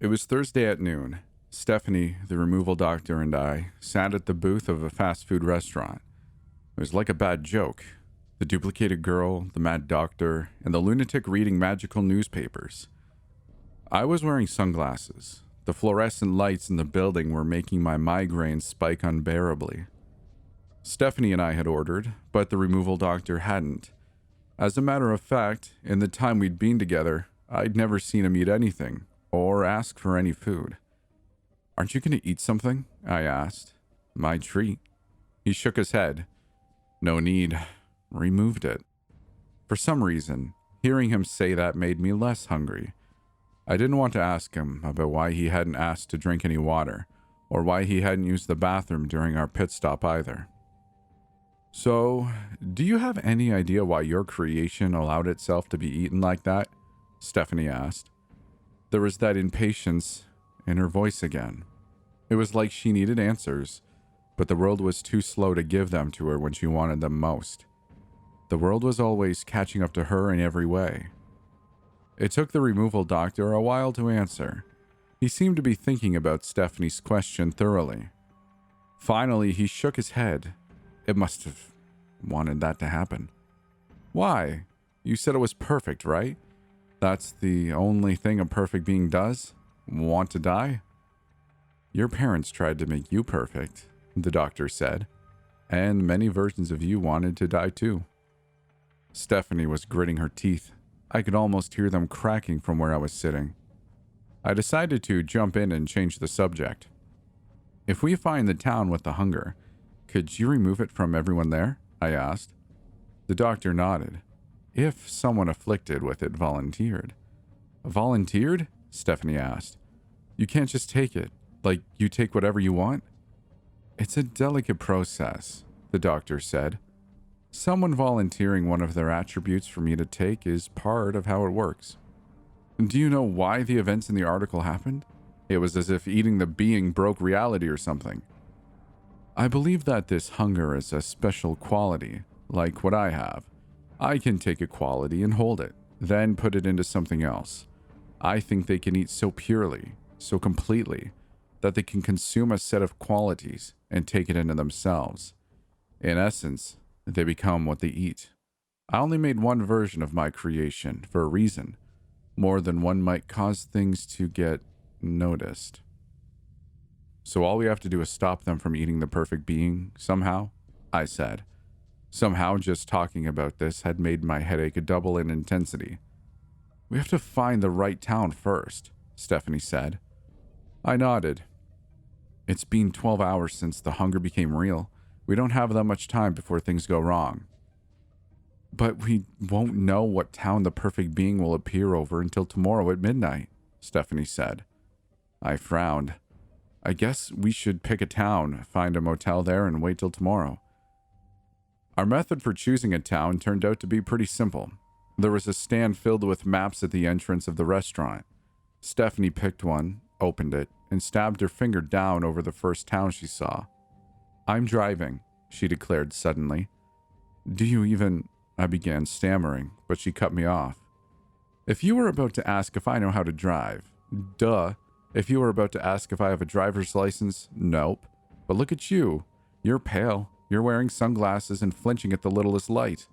It was Thursday at noon. Stephanie, the removal doctor, and I sat at the booth of a fast food restaurant. It was like a bad joke. The duplicated girl, the mad doctor, and the lunatic reading magical newspapers. I was wearing sunglasses. The fluorescent lights in the building were making my migraines spike unbearably. Stephanie and I had ordered, but the removal doctor hadn't. As a matter of fact, in the time we'd been together, I'd never seen him eat anything or ask for any food. "Aren't you going to eat something?" I asked. "My treat." He shook his head. "No need. Removed it." For some reason, hearing him say that made me less hungry. I didn't want to ask him about why he hadn't asked to drink any water, or why he hadn't used the bathroom during our pit stop either. "So, do you have any idea why your creation allowed itself to be eaten like that?" Stephanie asked. There was that impatience in her voice again. It was like she needed answers, but the world was too slow to give them to her when she wanted them most. The world was always catching up to her in every way. It took the removal doctor a while to answer. He seemed to be thinking about Stephanie's question thoroughly. Finally, he shook his head. It must have wanted that to happen. "Why? You said it was perfect, right? That's the only thing a perfect being does? Want to die?" "Your parents tried to make you perfect," the doctor said, "and many versions of you wanted to die too." Stephanie was gritting her teeth. I could almost hear them cracking from where I was sitting. I decided to jump in and change the subject. "If we find the town with the hunger, could you remove it from everyone there?" I asked. The doctor nodded. "If someone afflicted with it volunteered." "Volunteered?" Stephanie asked. "You can't just take it, like you take whatever you want?" "It's a delicate process," the doctor said. "Someone volunteering one of their attributes for me to take is part of how it works." "Do you know why the events in the article happened? It was as if eating the being broke reality or something." "I believe that this hunger is a special quality, like what I have. I can take a quality and hold it, then put it into something else. I think they can eat so purely, so completely, that they can consume a set of qualities and take it into themselves. In essence, they become what they eat. I only made one version of my creation for a reason. More than one might cause things to get noticed." "So all we have to do is stop them from eating the perfect being, somehow?" I said. Somehow just talking about this had made my headache double in intensity. "We have to find the right town first," Stephanie said. I nodded. "It's been 12 hours since the hunger became real. We don't have that much time before things go wrong." "But we won't know what town the perfect being will appear over until tomorrow at midnight," Stephanie said. I frowned. "I guess we should pick a town, find a motel there, and wait till tomorrow." Our method for choosing a town turned out to be pretty simple. There was a stand filled with maps at the entrance of the restaurant. Stephanie picked one, opened it, and stabbed her finger down over the first town she saw. "I'm driving," she declared suddenly. "Do you even—" I began stammering, but she cut me off. "If you were about to ask if I know how to drive, duh. If you were about to ask if I have a driver's license, nope. But look at you. You're pale. You're wearing sunglasses and flinching at the littlest light."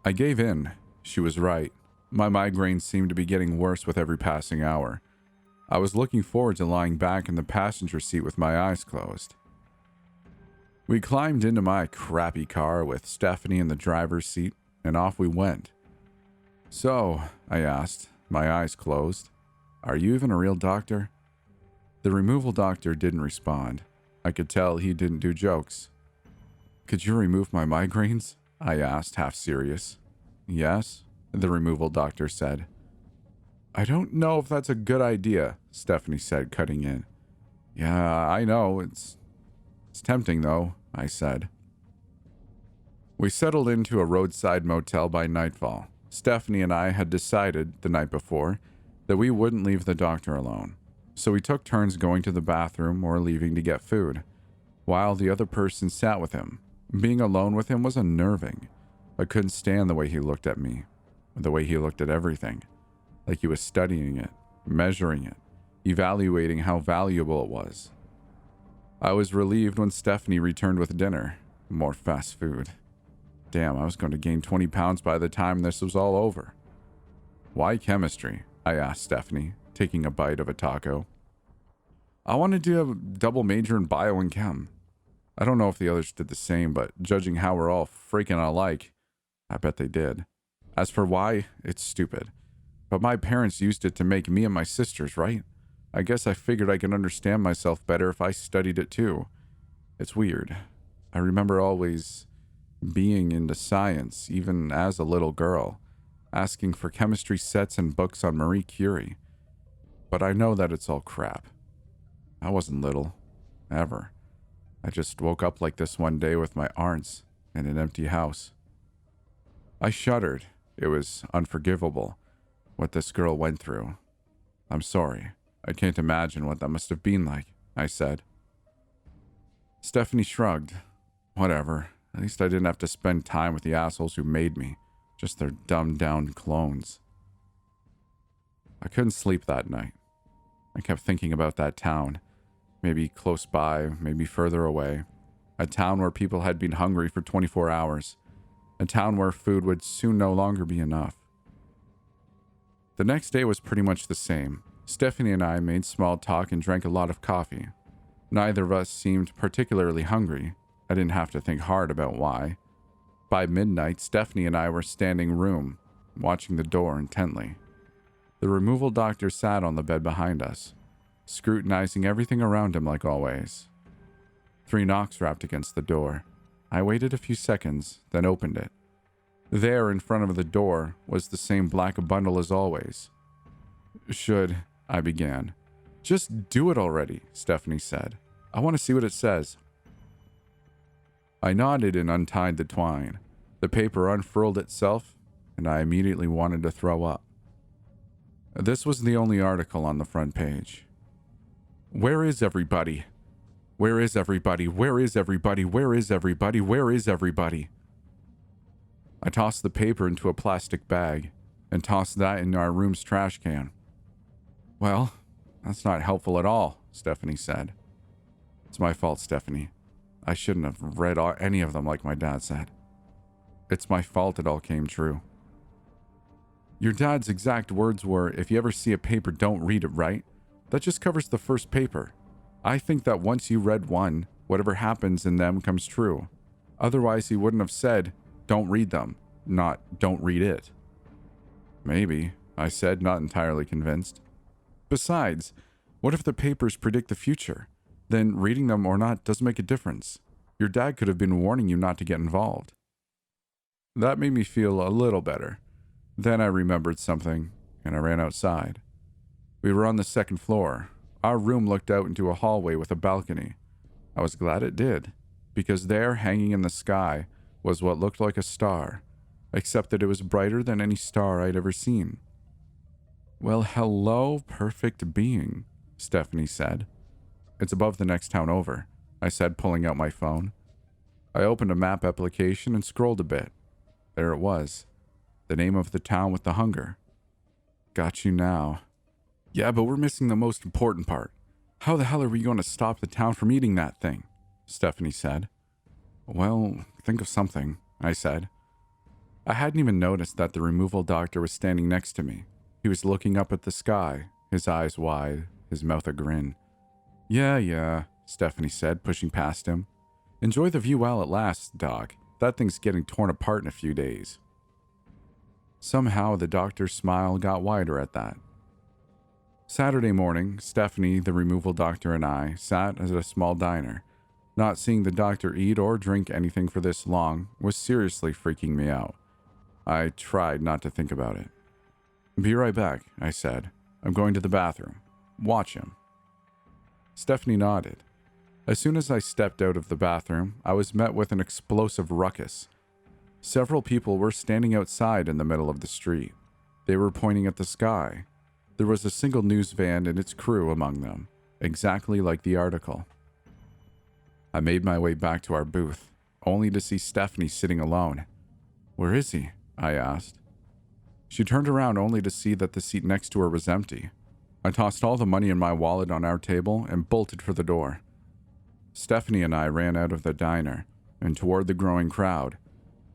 I gave in. She was right. My migraines seemed to be getting worse with every passing hour. I was looking forward to lying back in the passenger seat with my eyes closed. We climbed into my crappy car with Stephanie in the driver's seat, and off we went. "So," I asked, my eyes closed, "are you even a real doctor?" The removal doctor didn't respond. I could tell he didn't do jokes. "Could you remove my migraines?" I asked, half serious. "Yes," the removal doctor said. "I don't know if that's a good idea," Stephanie said, cutting in. "Yeah, I know. It's tempting, though," I said. We settled into a roadside motel by nightfall. Stephanie and I had decided, the night before, that we wouldn't leave the doctor alone. So we took turns going to the bathroom or leaving to get food, while the other person sat with him. Being alone with him was unnerving. I couldn't stand the way he looked at me, the way he looked at everything, like he was studying it, measuring it, evaluating how valuable it was. I was relieved when Stephanie returned with dinner. More fast food. Damn, I was going to gain 20 pounds by the time this was all over. Why chemistry? I asked Stephanie, taking a bite of a taco. I wanted to have a double major in bio and chem. I don't know if the others did the same, but judging how we're all freaking alike, I bet they did. As for why, it's stupid. But my parents used it to make me and my sisters, right? I guess I figured I could understand myself better if I studied it too. It's weird. I remember always being into science, even as a little girl, asking for chemistry sets and books on Marie Curie. But I know that it's all crap. I wasn't little. Ever. I just woke up like this one day with my aunts in an empty house. I shuddered. It was unforgivable what this girl went through. I'm sorry. I can't imagine what that must have been like, I said. Stephanie shrugged. Whatever. At least I didn't have to spend time with the assholes who made me. Just their dumbed-down clones. I couldn't sleep that night. I kept thinking about that town. Maybe close by, maybe further away. A town where people had been hungry for 24 hours. A town where food would soon no longer be enough. The next day was pretty much the same. Stephanie and I made small talk and drank a lot of coffee. Neither of us seemed particularly hungry. I didn't have to think hard about why. By midnight, Stephanie and I were standing room, watching the door intently. The removal doctor sat on the bed behind us, scrutinizing everything around him like always. 3 knocks rapped against the door. I waited a few seconds, then opened it. There, in front of the door, was the same black bundle as always. I began. Just do it already, Stephanie said. I want to see what it says. I nodded and untied the twine. The paper unfurled itself, and I immediately wanted to throw up. This was the only article on the front page. Where is everybody? Where is everybody? Where is everybody? Where is everybody? Where is everybody? I tossed the paper into a plastic bag and tossed that in our room's trash can. Well, that's not helpful at all, Stephanie said. It's my fault, Stephanie. I shouldn't have read any of them like my dad said. It's my fault it all came true. Your dad's exact words were, if you ever see a paper, don't read it, right? That just covers the first paper. I think that once you read one, whatever happens in them comes true. Otherwise, he wouldn't have said, don't read them, not don't read it. Maybe, I said, not entirely convinced. Besides, what if the papers predict the future? Then reading them or not doesn't make a difference. Your dad could have been warning you not to get involved. That made me feel a little better. Then I remembered something, and I ran outside. We were on the 2nd floor. Our room looked out into a hallway with a balcony. I was glad it did, because there, hanging in the sky, was what looked like a star, except that it was brighter than any star I'd ever seen. Well, hello, perfect being, Stephanie said. It's above the next town over, I said, pulling out my phone. I opened a map application and scrolled a bit. There it was. The name of the town with the hunger. Got you now. Yeah, but we're missing the most important part. How the hell are we going to stop the town from eating that thing? Stephanie said. Well, think of something, I said. I hadn't even noticed that the removal doctor was standing next to me. He was looking up at the sky, his eyes wide, his mouth a grin. Yeah, Stephanie said, pushing past him. Enjoy the view while it lasts, Doc. That thing's getting torn apart in a few days. Somehow the doctor's smile got wider at that. Saturday morning, Stephanie, the removal doctor, and I sat at a small diner. Not seeing the doctor eat or drink anything for this long was seriously freaking me out. I tried not to think about it. Be right back, I said. I'm going to the bathroom. Watch him. Stephanie nodded. As soon as I stepped out of the bathroom, I was met with an explosive ruckus. Several people were standing outside in the middle of the street. They were pointing at the sky. There was a single news van and its crew among them, exactly like the article. I made my way back to our booth, only to see Stephanie sitting alone. Where is he? I asked. She turned around only to see that the seat next to her was empty. I tossed all the money in my wallet on our table and bolted for the door. Stephanie and I ran out of the diner and toward the growing crowd.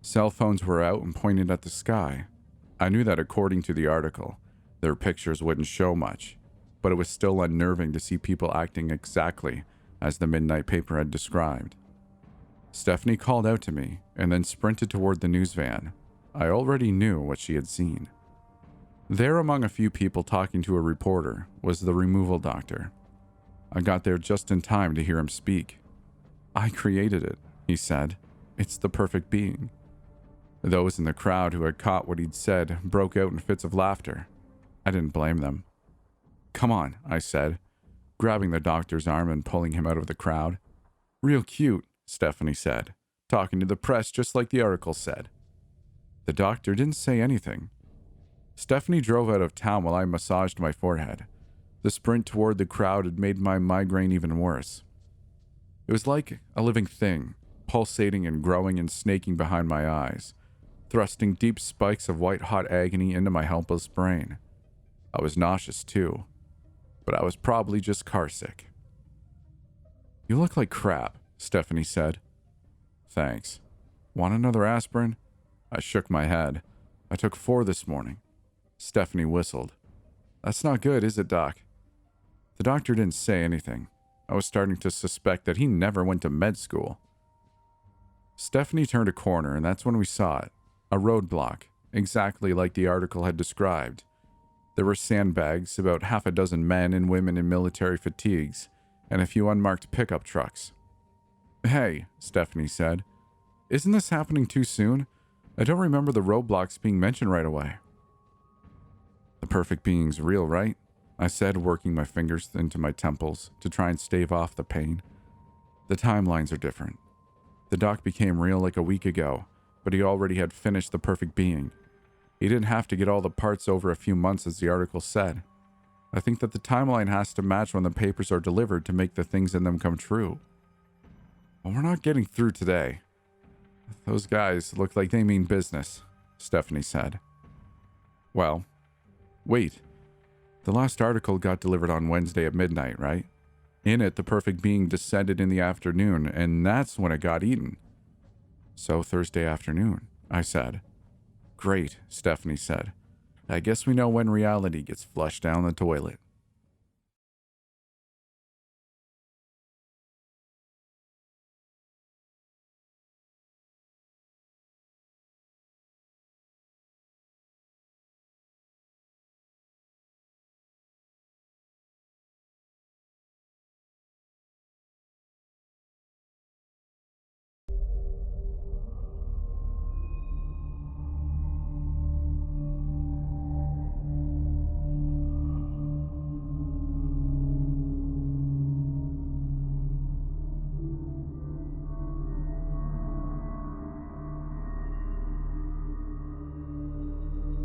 Cell phones were out and pointed at the sky. I knew that according to the article, their pictures wouldn't show much, but it was still unnerving to see people acting exactly as the Midnight Paper had described. Stephanie called out to me and then sprinted toward the news van. I already knew what she had seen. There, among a few people talking to a reporter, was the removal doctor. I got there just in time to hear him speak. "I created it," he said. "It's the perfect being." Those in the crowd who had caught what he'd said broke out in fits of laughter. I didn't blame them. "Come on," I said, grabbing the doctor's arm and pulling him out of the crowd. "Real cute," Stephanie said, "talking to the press just like the article said." The doctor didn't say anything. Stephanie drove out of town while I massaged my forehead. The sprint toward the crowd had made my migraine even worse. It was like a living thing, pulsating and growing and snaking behind my eyes, thrusting deep spikes of white-hot agony into my helpless brain. I was nauseous too, but I was probably just carsick. "You look like crap," Stephanie said. "Thanks. Want another aspirin?" I shook my head. "I took 4 this morning." Stephanie whistled. "That's not good, is it, Doc?" The doctor didn't say anything. I was starting to suspect that he never went to med school. Stephanie turned a corner, and that's when we saw it. A roadblock, exactly like the article had described. There were sandbags, about half a dozen men and women in military fatigues, and a few unmarked pickup trucks. "Hey," Stephanie said. "Isn't this happening too soon? I don't remember the roadblocks being mentioned right away." "The perfect being's real, right?" I said, working my fingers into my temples to try and stave off the pain. "The timelines are different. The doc became real like a week ago, but he already had finished the perfect being. He didn't have to get all the parts over a few months as the article said. I think that the timeline has to match when the papers are delivered to make the things in them come true." "Well, we're not getting through today. Those guys look like they mean business," Stephanie said. "Well, wait. The last article got delivered on Wednesday at midnight, right? In it, the perfect being descended in the afternoon, and that's when it got eaten." "So Thursday afternoon," I said. "Great," Stephanie said. "I guess we know when reality gets flushed down the toilet."